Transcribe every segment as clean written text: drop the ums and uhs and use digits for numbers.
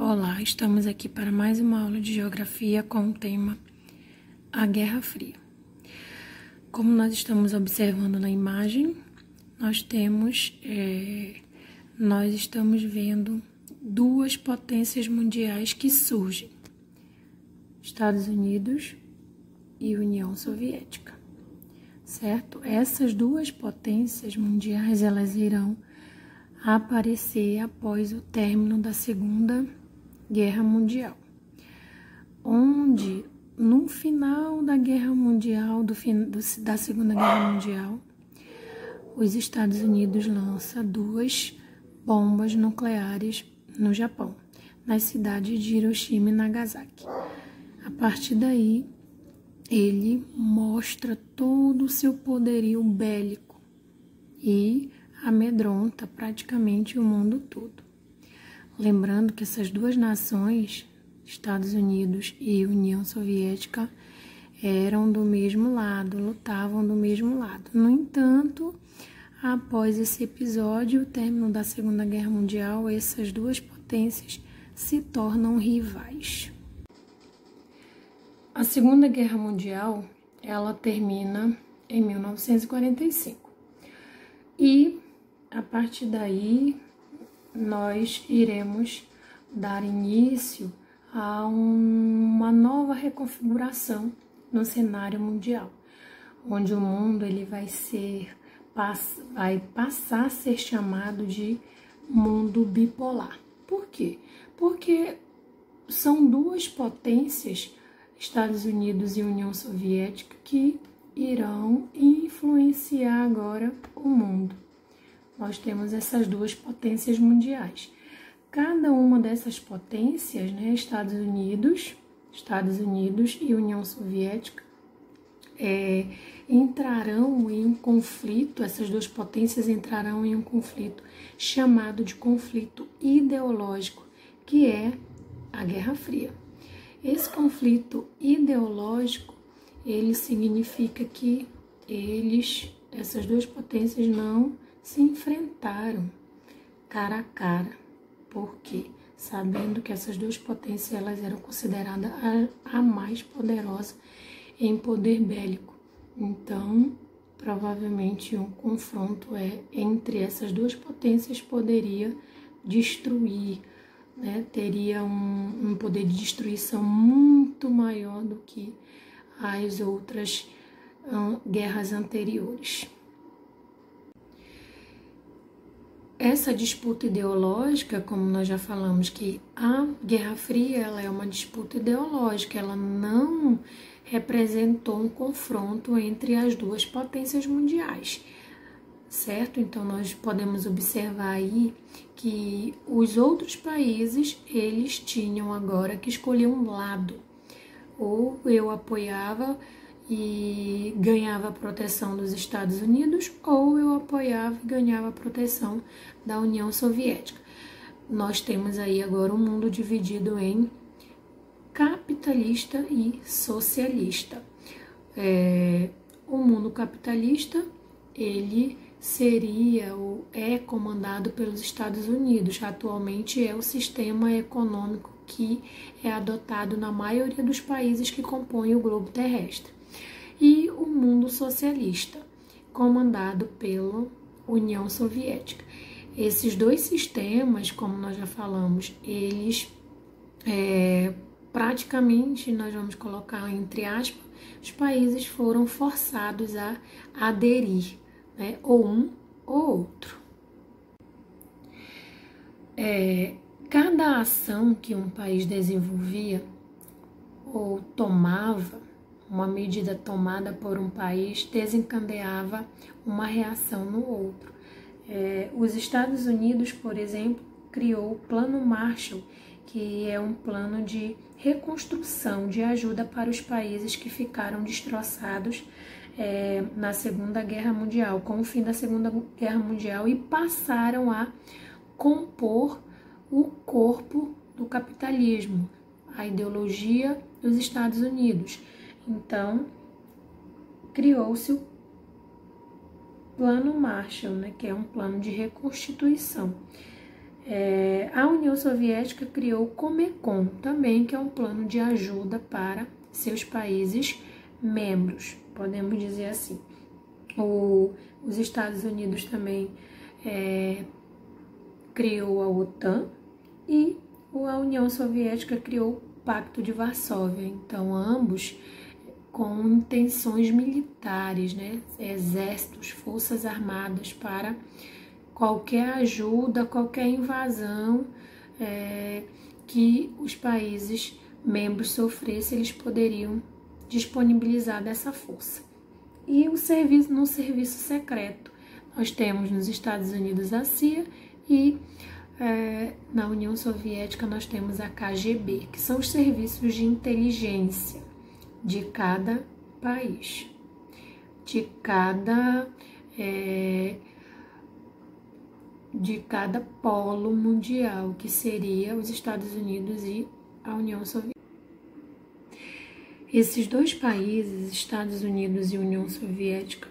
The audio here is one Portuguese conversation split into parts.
Olá, estamos aqui para mais uma aula de Geografia com o tema A Guerra Fria. Como nós estamos observando na imagem, nós estamos vendo duas potências mundiais que surgem, Estados Unidos e União Soviética, certo? Essas duas potências mundiais, elas irão aparecer após o término da Segunda Guerra Mundial, onde no final da Guerra Mundial, da Segunda Guerra Mundial, os Estados Unidos lançam duas bombas nucleares no Japão, nas cidades de Hiroshima e Nagasaki. A partir daí, ele mostra todo o seu poderio bélico e amedronta praticamente o mundo todo. Lembrando que essas duas nações, Estados Unidos e União Soviética, eram do mesmo lado, lutavam do mesmo lado. No entanto, após esse episódio, o término da Segunda Guerra Mundial, essas duas potências se tornam rivais. A Segunda Guerra Mundial, ela termina em 1945. E, a partir daí, nós iremos dar início a uma nova reconfiguração no cenário mundial, onde o mundo ele vai passar a ser chamado de mundo bipolar. Por quê? Porque são duas potências, Estados Unidos e União Soviética, que irão influenciar agora o mundo. Nós temos essas duas potências mundiais. Cada uma dessas potências, Estados Unidos e União Soviética, entrarão em um conflito, essas duas potências entrarão em um conflito chamado de conflito ideológico, que é a Guerra Fria. Esse conflito ideológico, ele significa que essas duas potências não se enfrentaram cara a cara. Por quê? Sabendo que essas duas potências elas eram consideradas a mais poderosa em poder bélico. Então, provavelmente um confronto entre essas duas potências poderia destruir, teria um poder de destruição muito maior do que as outras guerras anteriores. Essa disputa ideológica, como nós já falamos, que a Guerra Fria ela é uma disputa ideológica, ela não representou um confronto entre as duas potências mundiais, certo? Então, nós podemos observar aí que os outros países, eles tinham agora que escolher um lado. Ou eu apoiava e ganhava a proteção dos Estados Unidos, ou eu apoiava e ganhava a proteção da União Soviética. Nós temos aí agora um mundo dividido em capitalista e socialista. O mundo capitalista, ele seria ou é comandado pelos Estados Unidos. Atualmente é o sistema econômico que é adotado na maioria dos países que compõem o globo terrestre. E o mundo socialista, comandado pela União Soviética. Esses dois sistemas, como nós já falamos, eles praticamente, nós vamos colocar entre aspas, os países foram forçados a aderir, ou um ou outro. Cada ação que um país desenvolvia ou tomava, uma medida tomada por um país desencadeava uma reação no outro. Os Estados Unidos, por exemplo, criou o Plano Marshall, que é um plano de reconstrução, de ajuda para os países que ficaram destroçados na Segunda Guerra Mundial, com o fim da Segunda Guerra Mundial, e passaram a compor o corpo do capitalismo, a ideologia dos Estados Unidos. Então, criou-se o Plano Marshall, que é um plano de reconstituição. A União Soviética criou o Comecon também, que é um plano de ajuda para seus países membros, podemos dizer assim. Os Estados Unidos também criou a OTAN e a União Soviética criou o Pacto de Varsóvia. Então, ambos com intenções militares, né? Exércitos, forças armadas para qualquer ajuda, qualquer invasão que os países membros sofressem, eles poderiam disponibilizar dessa força. E no serviço secreto, nós temos nos Estados Unidos a CIA e na União Soviética nós temos a KGB, que são os serviços de inteligência de cada país, de cada polo mundial, que seria os Estados Unidos e a União Soviética. Esses dois países, Estados Unidos e União Soviética,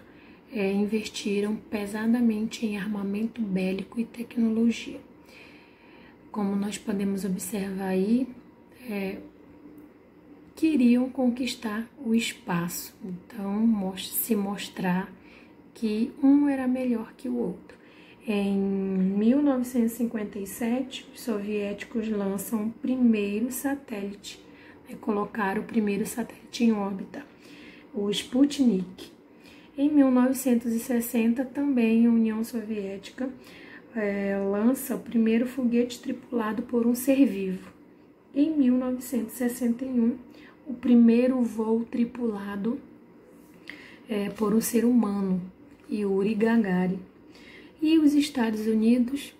investiram pesadamente em armamento bélico e tecnologia. Como nós podemos observar aí, queriam conquistar o espaço, então se mostrar que um era melhor que o outro. Em 1957, os soviéticos lançam o primeiro satélite, colocaram o primeiro satélite em órbita, o Sputnik. Em 1960, também a União Soviética lança o primeiro foguete tripulado por um ser vivo. Em 1961, o primeiro voo tripulado por um ser humano, Yuri Gagarin. E os Estados Unidos,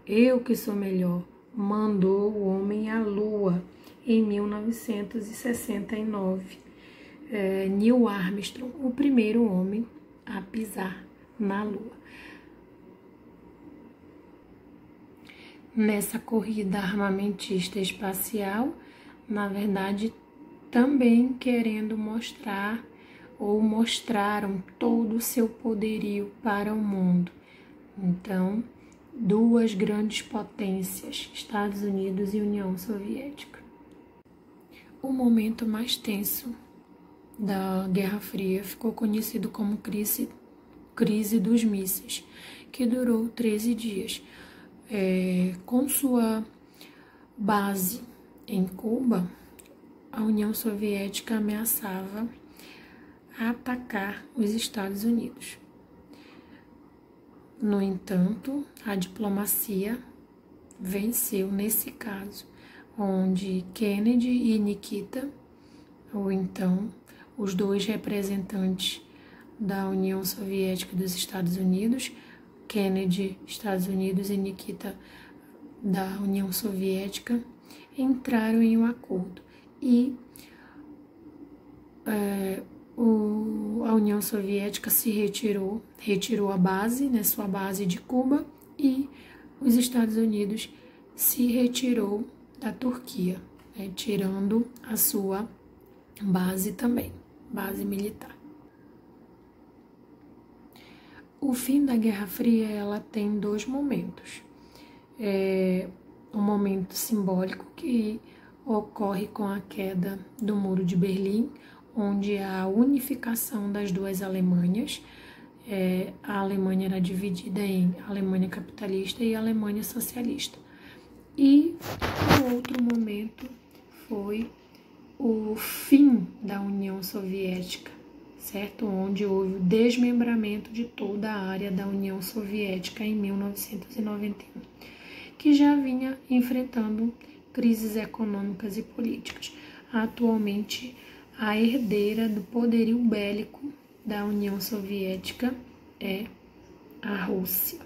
eu que sou melhor, mandou o homem à Lua em 1969. Neil Armstrong, o primeiro homem a pisar na Lua. Nessa corrida armamentista espacial, na verdade, também querendo mostrar, ou mostraram todo o seu poderio para o mundo. Então, duas grandes potências, Estados Unidos e União Soviética. O momento mais tenso da Guerra Fria ficou conhecido como crise dos mísseis, que durou 13 dias. Com sua base em Cuba, a União Soviética ameaçava atacar os Estados Unidos. No entanto, a diplomacia venceu nesse caso, onde Kennedy e Nikita, ou então os dois representantes da União Soviética e dos Estados Unidos, Kennedy, Estados Unidos, e Nikita, da União Soviética, entraram em um acordo. E a União Soviética se retirou a base, né, sua base de Cuba, e os Estados Unidos se retirou da Turquia, né, tirando a sua base também, base militar. O fim da Guerra Fria, ela tem dois momentos. Um momento simbólico que ocorre com a queda do Muro de Berlim, onde há a unificação das duas Alemanhas. A Alemanha era dividida em Alemanha capitalista e Alemanha socialista. E o outro momento foi o fim da União Soviética, certo? Onde houve o desmembramento de toda a área da União Soviética em 1991, que já vinha enfrentando crises econômicas e políticas. Atualmente, a herdeira do poderio bélico da União Soviética é a Rússia.